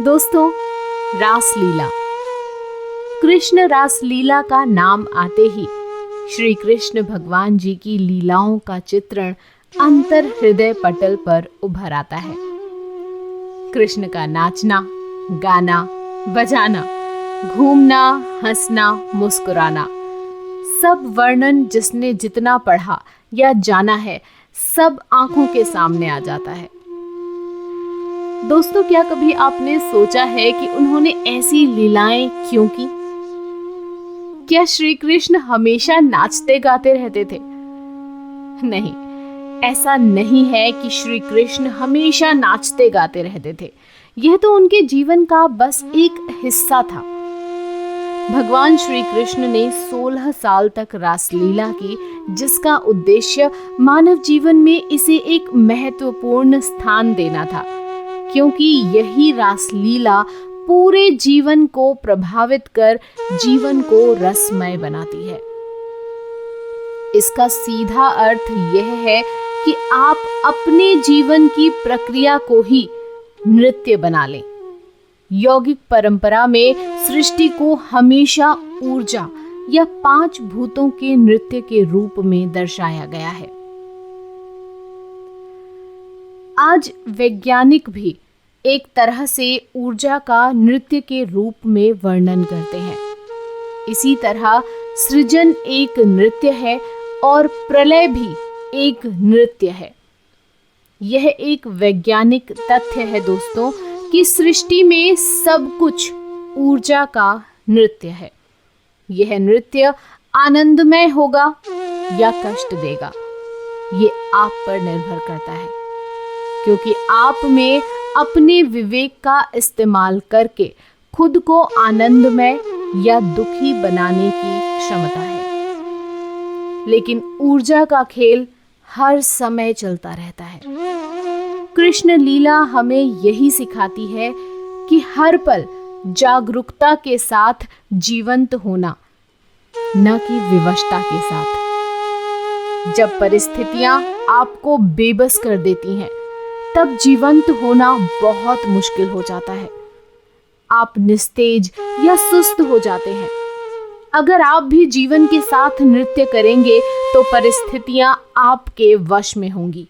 दोस्तों, रासलीला। कृष्ण रासलीला का नाम आते ही श्री कृष्ण भगवान जी की लीलाओं का चित्रण अंतर हृदय पटल पर उभर आता है। कृष्ण का नाचना, गाना, बजाना, घूमना, हंसना, मुस्कुराना, सब वर्णन जिसने जितना पढ़ा या जाना है, सब आंखों के सामने आ जाता है। दोस्तों, क्या कभी आपने सोचा है कि उन्होंने ऐसी लीलाएं क्यों की? क्या श्री कृष्ण हमेशा नाचते गाते रहते थे? नहीं, ऐसा नहीं है कि श्री कृष्ण हमेशा नाचते गाते रहते थे। यह तो उनके जीवन का बस एक हिस्सा था। भगवान श्री कृष्ण ने 16 साल तक रासलीला की, जिसका उद्देश्य मानव जीवन में इसे एक महत्वपूर्ण स्थान देना था, क्योंकि यही रासलीला पूरे जीवन को प्रभावित कर जीवन को रसमय बनाती है। इसका सीधा अर्थ यह है कि आप अपने जीवन की प्रक्रिया को ही नृत्य बना लें। यौगिक परंपरा में सृष्टि को हमेशा ऊर्जा या 5 भूतों के नृत्य के रूप में दर्शाया गया है। आज वैज्ञानिक भी एक तरह से ऊर्जा का नृत्य के रूप में वर्णन करते हैं। इसी तरह सृजन एक नृत्य है और प्रलय भी एक नृत्य है। यह एक वैज्ञानिक तथ्य है दोस्तों कि सृष्टि में सब कुछ ऊर्जा का नृत्य है। यह नृत्य आनंदमय होगा या कष्ट देगा, ये आप पर निर्भर करता है, क्योंकि आप में अपने विवेक का इस्तेमाल करके खुद को आनंदमय या दुखी बनाने की क्षमता है। लेकिन ऊर्जा का खेल हर समय चलता रहता है। कृष्ण लीला हमें यही सिखाती है कि हर पल जागरूकता के साथ जीवंत होना, न कि विवशता के साथ। जब परिस्थितियां आपको बेबस कर देती हैं, तब जीवंत होना बहुत मुश्किल हो जाता है। आप निस्तेज या सुस्त हो जाते हैं। अगर आप भी जीवन के साथ नृत्य करेंगे तो परिस्थितियां आपके वश में होंगी।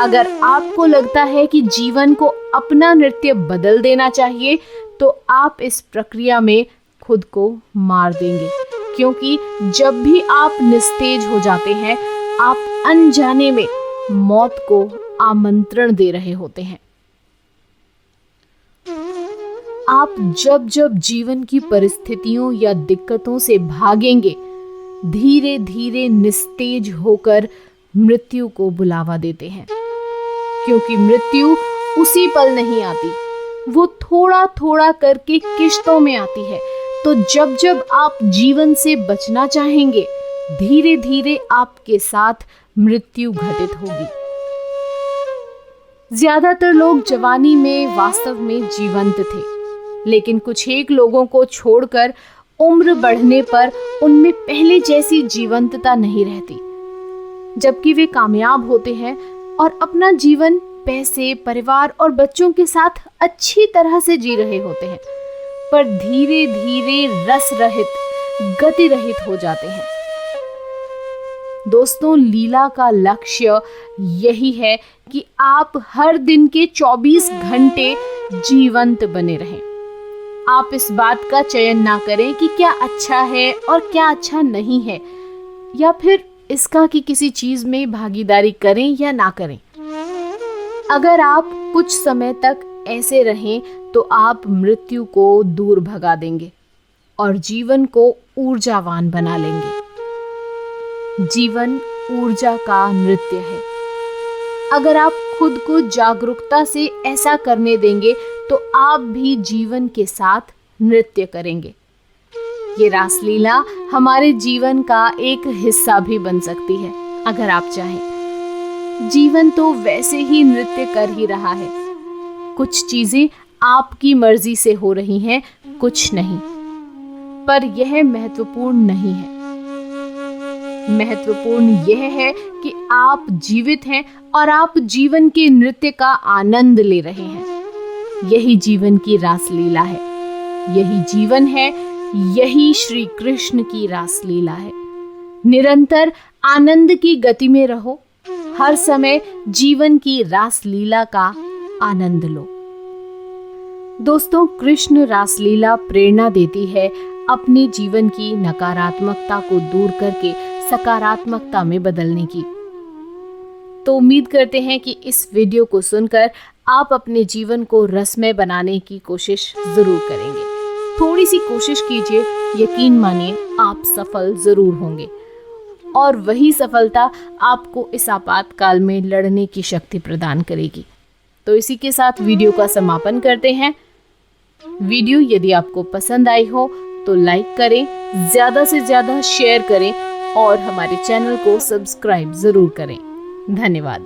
अगर आपको लगता है कि जीवन को अपना नृत्य बदल देना चाहिए, तो आप इस प्रक्रिया में खुद को मार देंगे, क्योंकि जब भी आप निस्तेज हो जाते हैं, आप अनजाने में मौत को आमंत्रण दे रहे होते हैं। आप जब जब जीवन की परिस्थितियों या दिक्कतों से भागेंगे, धीरे धीरे निस्तेज होकर मृत्यु को बुलावा देते हैं, क्योंकि मृत्यु उसी पल नहीं आती, वो थोड़ा थोड़ा करके किश्तों में आती है। तो जब जब आप जीवन से बचना चाहेंगे, धीरे धीरे आपके साथ मृत्यु घटित होगी। ज्यादातर लोग जवानी में वास्तव में जीवंत थे, लेकिन कुछ एक लोगों को छोड़कर उम्र बढ़ने पर उनमें पहले जैसी जीवंतता नहीं रहती। जबकि वे कामयाब होते हैं और अपना जीवन पैसे, परिवार और बच्चों के साथ अच्छी तरह से जी रहे होते हैं, पर धीरे धीरे रस रहित, गति रहित हो जाते हैं। दोस्तों, लीला का लक्ष्य यही है कि आप हर दिन के 24 घंटे जीवंत बने रहें। आप इस बात का चयन ना करें कि क्या अच्छा है और क्या अच्छा नहीं है, या फिर इसका कि किसी चीज में भागीदारी करें या ना करें। अगर आप कुछ समय तक ऐसे रहें, तो आप मृत्यु को दूर भगा देंगे और जीवन को ऊर्जावान बना लेंगे। जीवन ऊर्जा का नृत्य है। अगर आप खुद को जागरूकता से ऐसा करने देंगे, तो आप भी जीवन के साथ नृत्य करेंगे। ये रासलीला हमारे जीवन का एक हिस्सा भी बन सकती है, अगर आप चाहें। जीवन तो वैसे ही नृत्य कर ही रहा है। कुछ चीजें आपकी मर्जी से हो रही हैं, कुछ नहीं। पर यह महत्वपूर्ण नहीं है। महत्वपूर्ण यह है कि आप जीवित हैं और आप जीवन के नृत्य का आनंद ले रहे हैं। यही जीवन की रासलीला है। यही जीवन है, यही श्री कृष्ण की रासलीला है। निरंतर आनंद की गति में रहो, हर समय जीवन की रासलीला का आनंद लो। दोस्तों, कृष्ण रासलीला प्रेरणा देती है अपने जीवन की नकारात्मकता को दूर करके सकारात्मकता में बदलने की। तो उम्मीद करते हैं कि इस वीडियो को सुनकर आप अपने जीवन को रसमय बनाने की कोशिश जरूर करेंगे। थोड़ी सी कोशिश कीजिए, यकीन मानिए आप सफल जरूर होंगे और वही सफलता आपको इस आपातकाल में लड़ने की शक्ति प्रदान करेगी। तो इसी के साथ वीडियो का समापन करते हैं। वीडियो यदि आपको पसंद आई हो तो लाइक करें, ज़्यादा से ज़्यादा शेयर करें और हमारे चैनल को सब्सक्राइब ज़रूर करें। धन्यवाद।